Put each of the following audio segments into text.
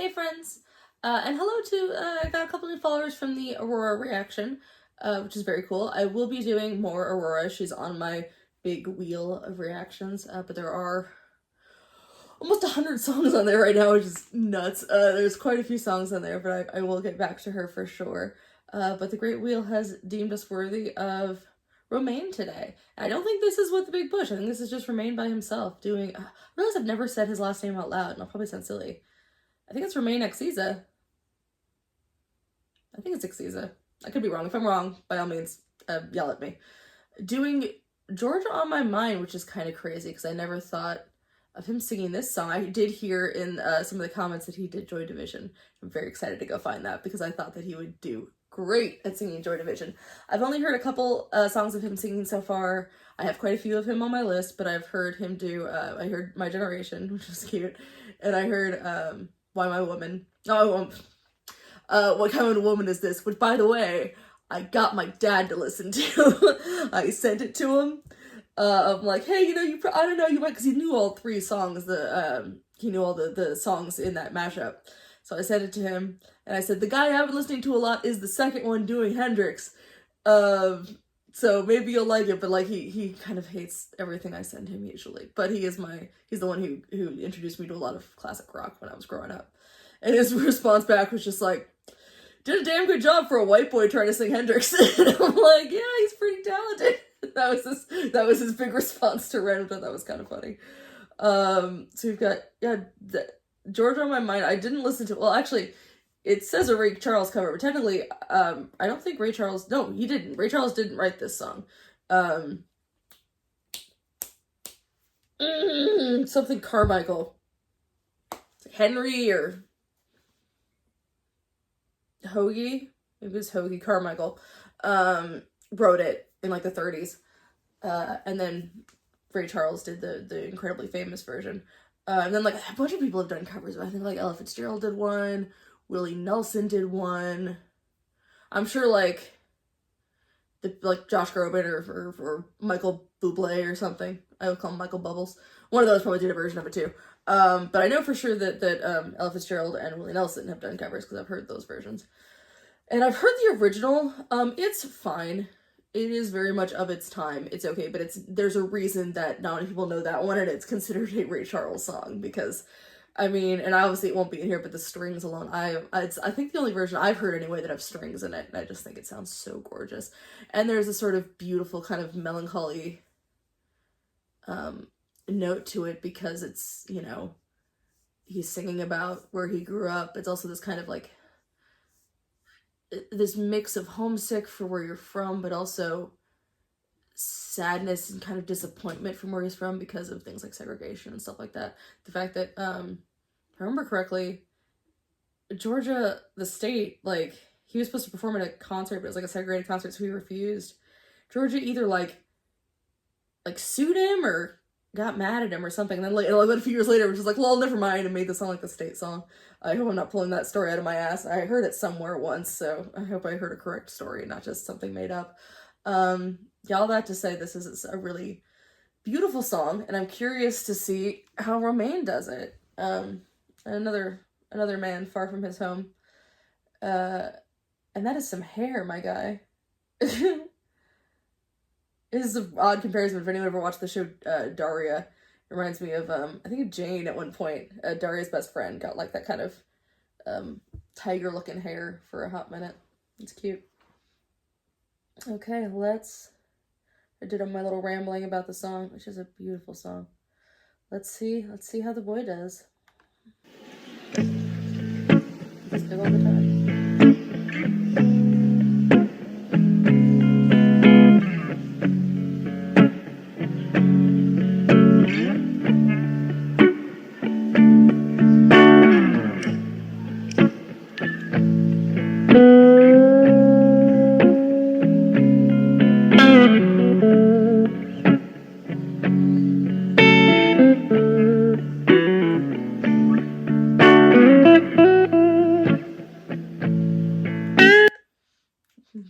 Hey friends, and hello to, I got a couple new followers from the Aurora reaction, which is very cool. I will be doing more Aurora. She's on my big wheel of reactions, but there are almost 100 songs on there right now, which is nuts. There's quite a few songs on there, but I will get back to her for sure. But the Great Wheel has deemed us worthy of Romain today. I don't think this is what the big push. I think this is just Romain by himself doing, I realize I've never said his last name out loud, and I'll probably sound silly. I think it's Romain Axisa. I think it's Axisa. I could be wrong. If I'm wrong, by all means, yell at me. Doing Georgia on My Mind, which is kind of crazy because I never thought of him singing this song. I did hear in some of the comments that he did Joy Division. I'm very excited to go find that because I thought that he would do great at singing Joy Division. I've only heard a couple songs of him singing so far. I have quite a few of him on my list, but I've heard him do, I heard My Generation, which was cute, and I heard Why My Woman. Oh, What Kind of Woman Is This? Which, by the way, I got my dad to listen to. I sent it to him. I'm like, hey, you know, I don't know, you might, because he knew all three songs, he knew all the songs in that mashup. So I sent it to him, and I said, the guy I've been listening to a lot is the second one doing Hendrix. So maybe you'll like it, but like he kind of hates everything I send him usually. But he's the one who introduced me to a lot of classic rock when I was growing up. And his response back was just like, did a damn good job for a white boy trying to sing Hendrix. And I'm like, yeah, he's pretty talented. That was his big response to Red. I thought that was kind of funny. So we've got, Georgia on My Mind. I didn't listen to, well, actually, it says a Ray Charles cover, but technically, I don't think Ray Charles, no, he didn't. Ray Charles didn't write this song. Something Carmichael. Henry or Hoagie, maybe it was Hoagie Carmichael, wrote it in like the 30s. And then Ray Charles did the incredibly famous version. And then like a bunch of people have done covers. I think like Ella Fitzgerald did one, Willie Nelson did one. I'm sure like Josh Groban or Michael Bublé or something. I would call him Michael Bubbles. One of those probably did a version of it too. But I know for sure that Ella Fitzgerald and Willie Nelson have done covers because I've heard those versions. And I've heard the original. It's fine. It is very much of its time. It's okay, but there's a reason that not many people know that one, and it's considered a Ray Charles song because, I mean, and obviously it won't be in here, but the strings alone, I think the only version I've heard anyway that have strings in it, and I just think it sounds so gorgeous. And there's a sort of beautiful kind of melancholy note to it because it's, you know, he's singing about where he grew up. It's also this kind of like this mix of homesick for where you're from, but also sadness and kind of disappointment from where he's from because of things like segregation and stuff like that. The fact that, if I remember correctly, Georgia, the state, like, he was supposed to perform at a concert, but it was like a segregated concert, so he refused. Georgia either like sued him or got mad at him or something, and then like a few years later, which was like, lol, never mind, and made the song like the state song. I hope I'm not pulling that story out of my ass. I heard it somewhere once, so I hope I heard a correct story, not just something made up. Yeah, all that to say, this is a really beautiful song, and I'm curious to see how Romain does it. Another man far from his home. And that is some hair, my guy. This is an odd comparison, if anyone ever watched the show Daria, it reminds me of, I think of Jane at one point. Daria's best friend got like that kind of tiger-looking hair for a hot minute. It's cute. Okay, I did my little rambling about the song, which is a beautiful song. Let's see how the boy does. Let's go all the time.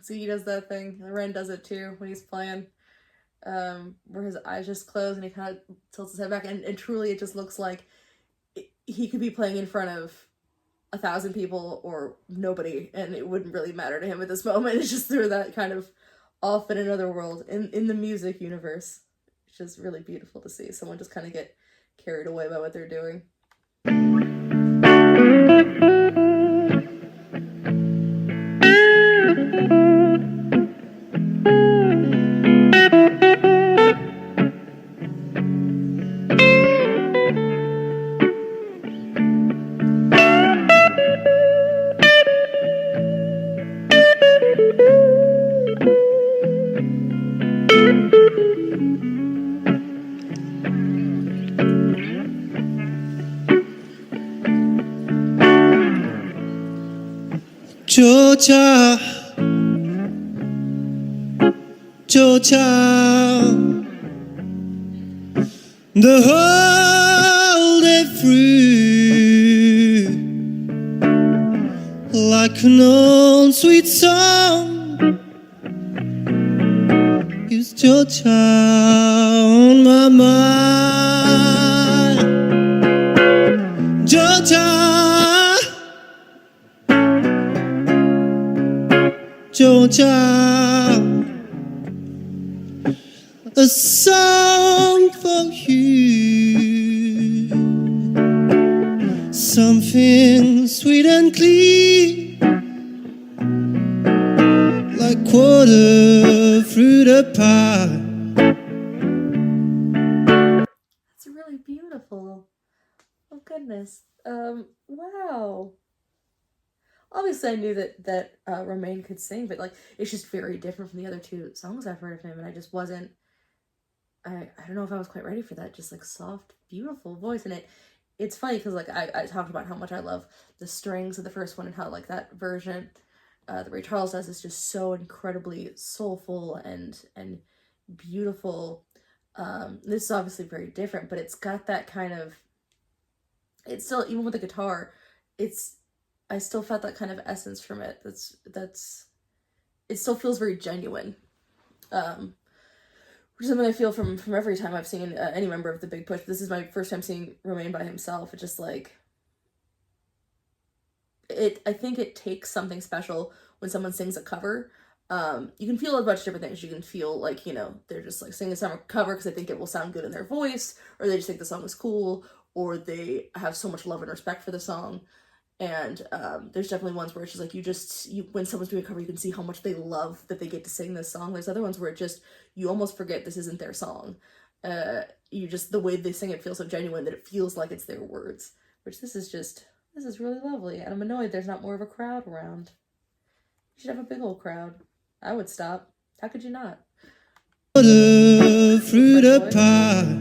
See, he does that thing. Ren does it too when he's playing, where his eyes just close and he kind of tilts his head back, and truly it just looks like he could be playing in front of 1,000 people or nobody, and it wouldn't really matter to him at this moment. It's just they're that kind of off in another world in the music universe. It's just really beautiful to see someone just kind of get carried away by what they're doing. Georgia, Georgia, the whole day through, like an old sweet song, is Georgia on my mind, Georgia. Georgia, a song for you, something sweet and clean, like water through the pie. That's really beautiful. Oh goodness. Wow. Obviously, I knew that Romain could sing, but like it's just very different from the other two songs I've heard of him, and I just wasn't. I don't know if I was quite ready for that. Just like soft, beautiful voice, and it's funny because like I talked about how much I love the strings of the first one and how like that version that Ray Charles does is just so incredibly soulful and beautiful. This is obviously very different, but it's got that kind of. It's still, even with the guitar, I still felt that kind of essence from it. It still feels very genuine. Which is something I feel from every time I've seen any member of the Big Push. This is my first time seeing Romain by himself. It's just like, I think it takes something special when someone sings a cover. You can feel a bunch of different things. You can feel like, they're just like singing a song cover because they think it will sound good in their voice, or they just think the song is cool, or they have so much love and respect for the song. And there's definitely ones where it's just like when someone's doing a cover, you can see how much they love that they get to sing this song. There's other ones where you almost forget this isn't their song. The way they sing it feels so genuine that it feels like it's their words, which this is really lovely. And I'm annoyed there's not more of a crowd around. You should have a big old crowd. I would stop. How could you not? Through the pie.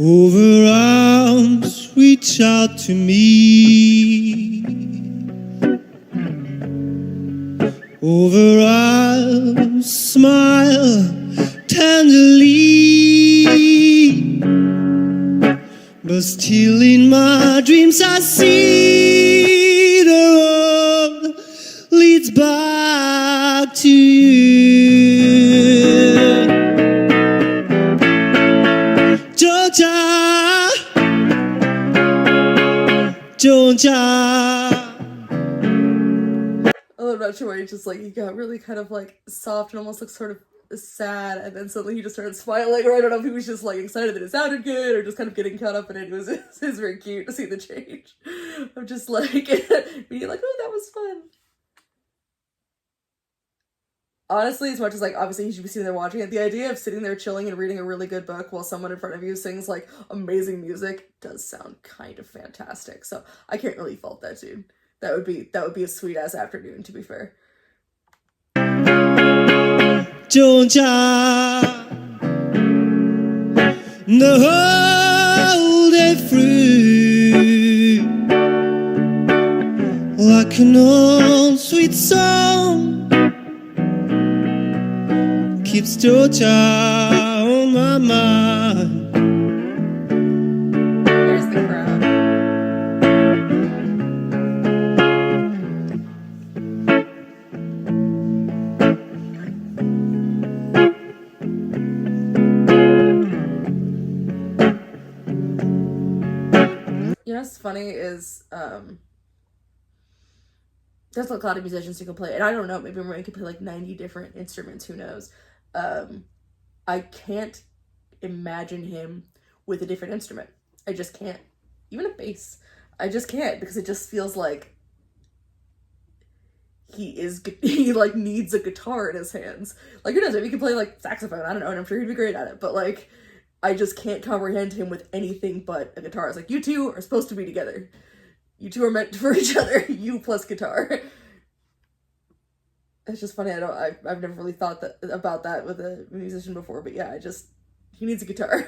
Over arms reach out to me, over arms smile tenderly, but still in my dreams I see the road leads back to you. Georgia. Oh, I'm not sure why he just like, he got really kind of like soft and almost like sort of sad, and then suddenly he just started smiling, or I don't know if he was just like excited that it sounded good or just kind of getting caught up in it. It was very cute to see the change. I'm just like being like, oh, that was fun. Honestly, as much as like obviously you should be sitting there watching it, the idea of sitting there chilling and reading a really good book while someone in front of you sings like amazing music does sound kind of fantastic. So I can't really fault that dude. That would be a sweet ass afternoon, to be fair. Georgia, the whole day through, like an old sweet song, keeps Georgia on my mind. There's the crowd. know what's funny is, there's a lot of musicians who can play, and I don't know, maybe Romain could play like 90 different instruments, who knows. I can't imagine him with a different instrument. I just can't. Even a bass. I just can't, because it just feels like he like needs a guitar in his hands. Like, who knows, maybe he could play like saxophone, I don't know, and I'm sure he'd be great at it, but like, I just can't comprehend him with anything but a guitar. It's like, you two are supposed to be together. You two are meant for each other. You plus guitar. It's just funny. I've never really thought about that with a musician before, but yeah, he needs a guitar.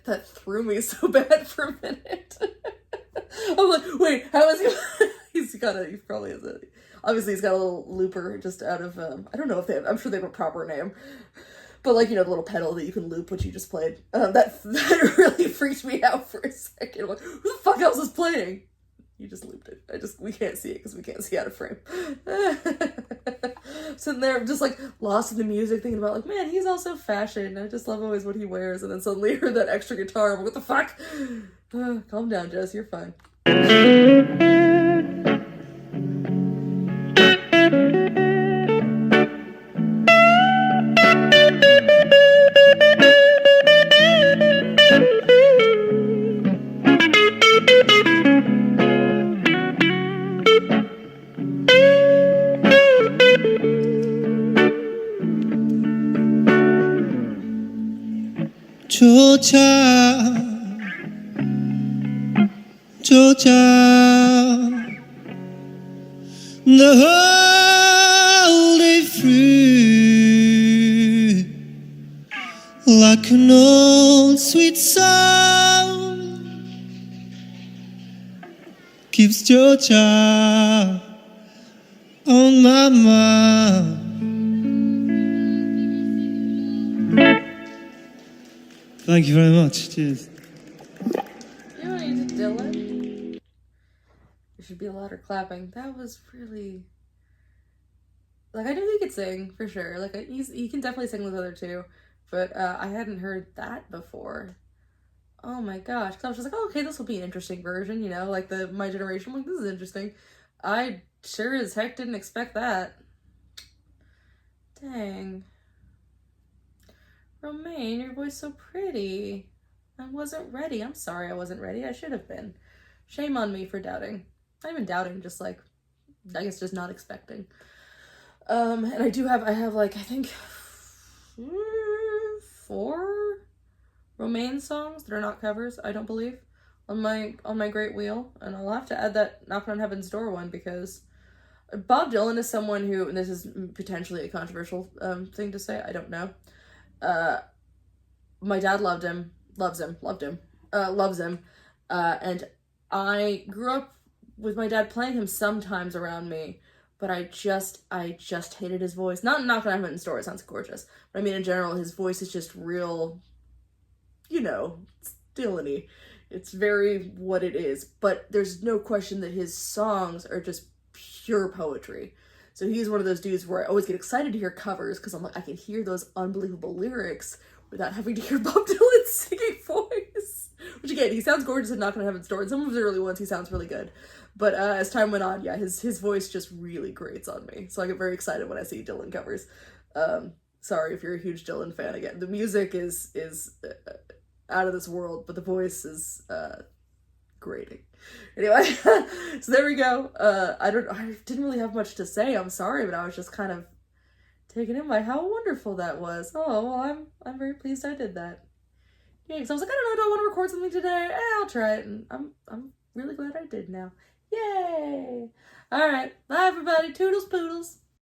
That threw me so bad for a minute. I'm like, wait, how is he? He probably has obviously he's got a little looper just out of, I don't know if I'm sure they have a proper name. But like, the little pedal that you can loop, which you just played. That really freaked me out for a second. I'm like, who the fuck else is playing? You just looped it. We can't see it because we can't see out of frame. Sitting there just like lost in the music, thinking about like, man, he's also fashion. I just love always what he wears. And then suddenly heard that extra guitar. I'm like, what the fuck? Calm down, Jess. You're fine. 조차 the whole day through like an old sweet song keeps Georgia on my mind. Thank you very much. Cheers. You know what you did, Dylan? There should be a louder clapping. That was really... Like, I knew he could sing, for sure. Like, he can definitely sing with the other two. But I hadn't heard that before. Oh my gosh. Because I was just like, oh, okay, this will be an interesting version, like my generation. I'm like, this is interesting. I sure as heck didn't expect that. Dang. Romain, your voice so pretty. I wasn't ready. I'm sorry I wasn't ready. I should have been. Shame on me for doubting. Not even doubting, just like, I guess just not expecting. And I have like, I think 4 Romain songs that are not covers, I don't believe, on my Great Wheel. And I'll have to add that Knock on Heaven's Door one, because Bob Dylan is someone who, and this is potentially a controversial thing to say, I don't know. My dad loved him, loves him, and I grew up with my dad playing him sometimes around me, but I just hated his voice. Not Knock on Heaven's Door, it sounds gorgeous, but I mean in general, his voice is just real, Dylan-y. It's very what it is, but there's no question that his songs are just pure poetry. So he's one of those dudes where I always get excited to hear covers, because I'm like, I can hear those unbelievable lyrics without having to hear Bob Dylan's singing voice. Which again, he sounds gorgeous in Knock on Heaven's Door, and some of his early ones he sounds really good. But as time went on, yeah, his voice just really grates on me. So I get very excited when I see Dylan covers. Sorry if you're a huge Dylan fan. Again, the music is out of this world, but the voice is grating. Anyway, so there we go. I didn't really have much to say. I'm sorry, but I was just kind of taken in by how wonderful that was. Oh, well, I'm very pleased I did that. Yeah, because I was like, I don't know, do I want to record something today? I'll try it, and I'm really glad I did now. Yay! All right, bye everybody. Toodles poodles.